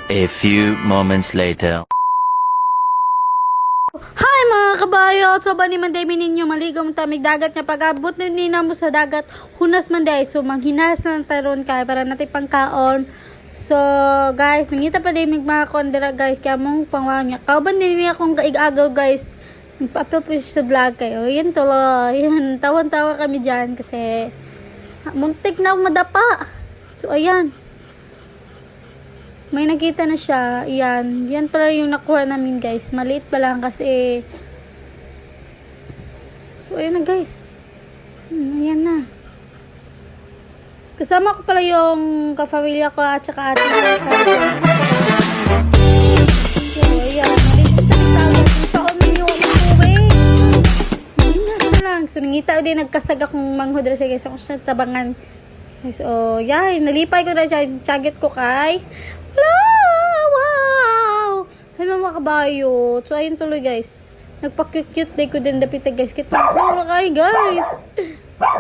A few moments later. Hi mga kabayo! So ba ni Manday ninyo maligaw mo tamig dagat nga pag-abot na nina mo sa dagat hunas Manday. So manghinas na taron kay para natin pangkaon. So guys, nangita pa din mga kondira guys kaya mong pangwanya. Kauban din niya akong kaigagaw guys. Nagpa-upload po siya sa vlog kayo. Yan tuloy. Yan, tawan-tawa kami dyan kasi muntik na madapa. So ayan. May nakita na siya. Yan. Yan pala yung nakuha namin guys. Maliit pa lang kasi. So ayan na guys. Ayan na. Kasama ko pala yung kapamilya ko at saka ate. So ayan. Maliit na lang. Saan ninyo umuwi? Ayan na lang. So nangita din nagkasag akong manghodra siya guys. Ako siya tabangan. So yan. Nalipay ko na siya. Tsaget ko kay. Wow! Ay mga kabayo. So ayun tuloy guys. Nagpa-cute day ko din dapita guys. Kita ko kay guys.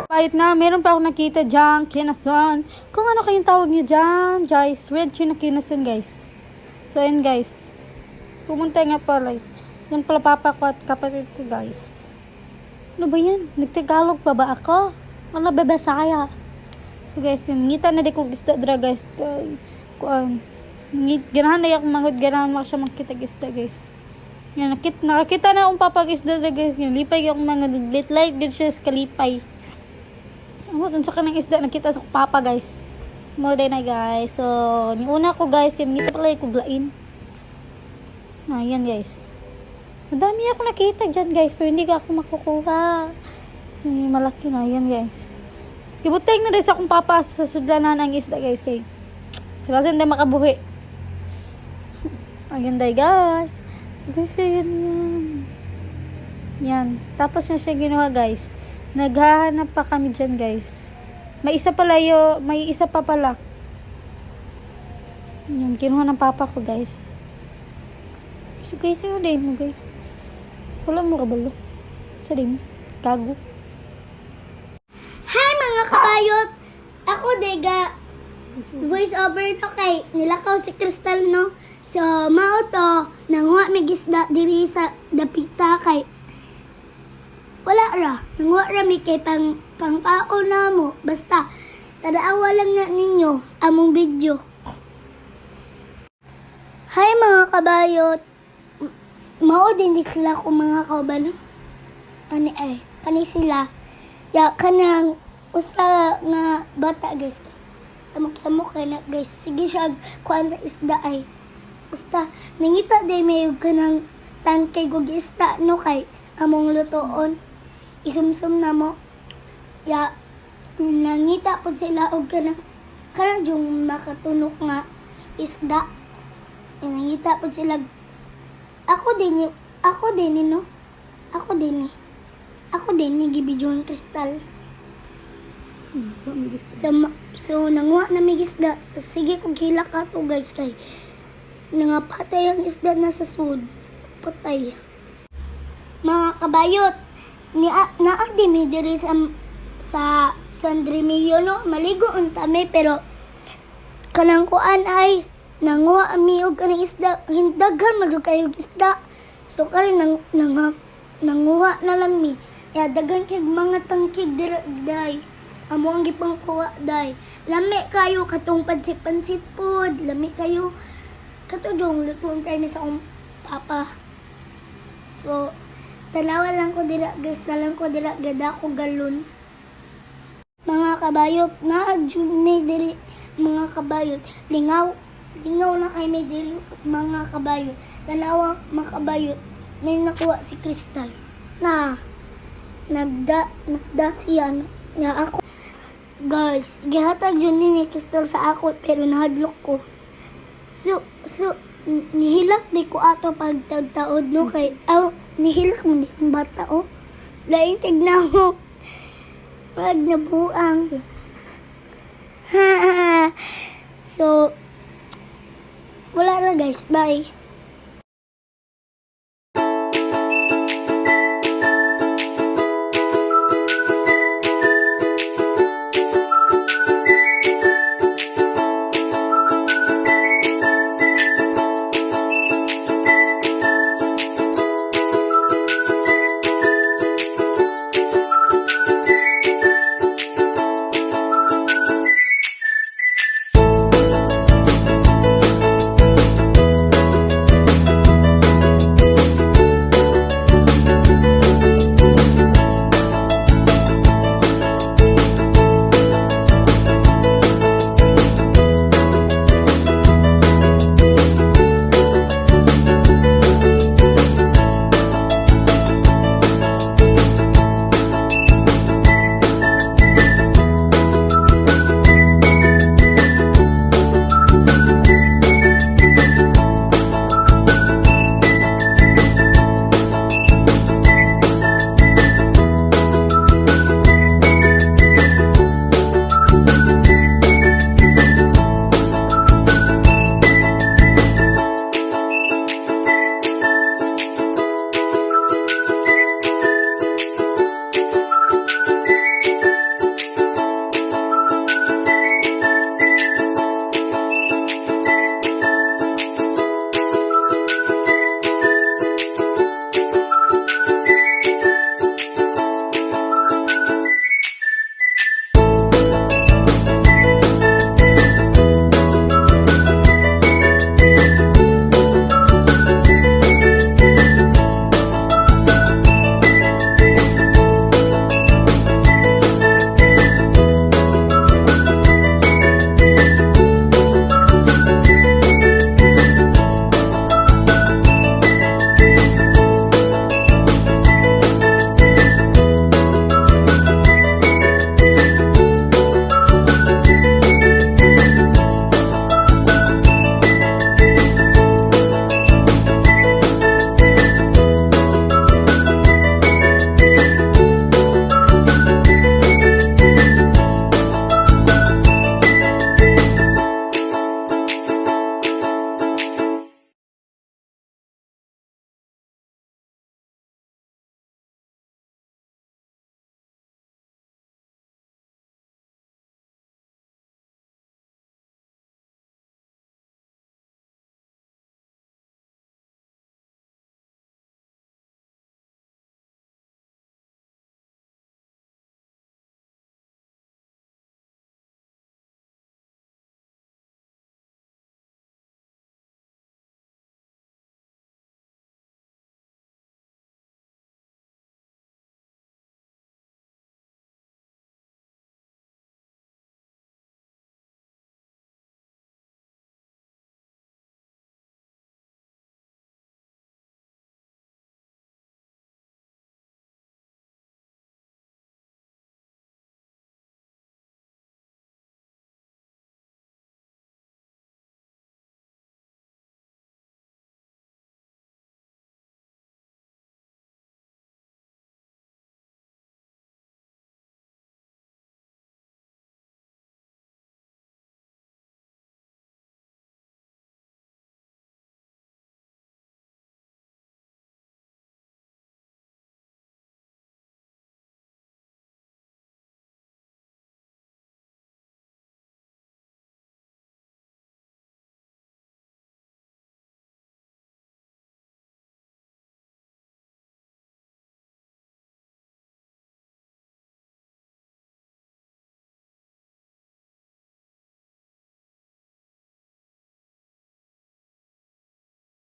Kahit na meron pa ako nakita dyan. Kinason. Kung ano kayong tawag niyo dyan guys. Red tune na kinason guys. So ayun guys. Pumunta nga pala. Yan pala papa ko at kapatid ko guys. Ano ba yan? Nagtagalog pa ba ako? Ano ba Bisaya? So guys yun. Ngita na di ko isda dra guys. Kuan. Ganahan na akong manghod, ganahan mo siya makita-isda guys. Yan, nakakita na akong papag-isda guys. Yan, lipay akong mga light good siya sa kalipay. Ano, dun sa kanang isda, nakita sa papa guys. Mo day na guys. So, niuna ko guys, kaya ngita pala yung kublain. Ayan guys. Madami ako nakita dyan guys, pero hindi ka ako makukuha. So, malaki na, ayan guys. Kibuteng na rin sa akong papa sa sudlanan ang isda guys. Kaya, kasi hindi makabuhi. Ayan day guys. So guys, yan. Yan. Tapos na siya ginawa guys. Naghahanap pa kami dyan guys. May isa pa pala. Yan. Kinuha ng papa ko guys. So guys, yung day mo guys. Wala mo kabalo. Sa day mo. Kago. Hi mga kabayot! Ako Dega. Voice over to kay nilakaw si Crystal no. So mao to nanguha may gisda diri sa dapita kay wala ra nanguha ra mi kay pangkaon na mo basta tadaawa lang na ninyo among video. Hi mga kabayot. Mao din di sila ko mga kauban. Ani ay kani sila. Ya kanang usa nga bata guys. Samok-samok kay na guys. Sige siya kuan sa isda ay. Basta nangita day may kanang tangkay gug isda no kay among lutoon. Isumsum na mo. Ya nangita pud sila og kanang yung makatunok nga isda. Nangita pud sila. Ako din no. Ako din ni gibidyon Crystal. So nanguha na may isda. Sige kung hila ka to guys kay nangapatay ang isda na sa sud. Patay. Mga kabayot, naagdi mi diri sa San Remilio no. Maligo untami pero kanang kuan ay nanguha mi og kanang isda. Hindaghan magud kayo isda. So kare nanguha na lang mi. Ya dagan kay mga tangkid diri amo ang gipangkuha day. Lami kayo katong pansit pod. Lami kayo katong lutuon kayo sa akong papa. So tanawa lang ko dira guys, nalang ko dira gada ko galon. Mga kabayot na may diri mga kabayot. Lingaw na kay may diri mga kabayot. Tanawa mga kabayot may nakuha si Crystal. Na nagda siya na ako. Guys, gihatag yun ni Crystal sa ako pero nahadlok ko. So nihilak di ko ato pagtagtaod no kay nihilak mo di ang bata lain tigna mo pag nabuang. So wala na guys, bye.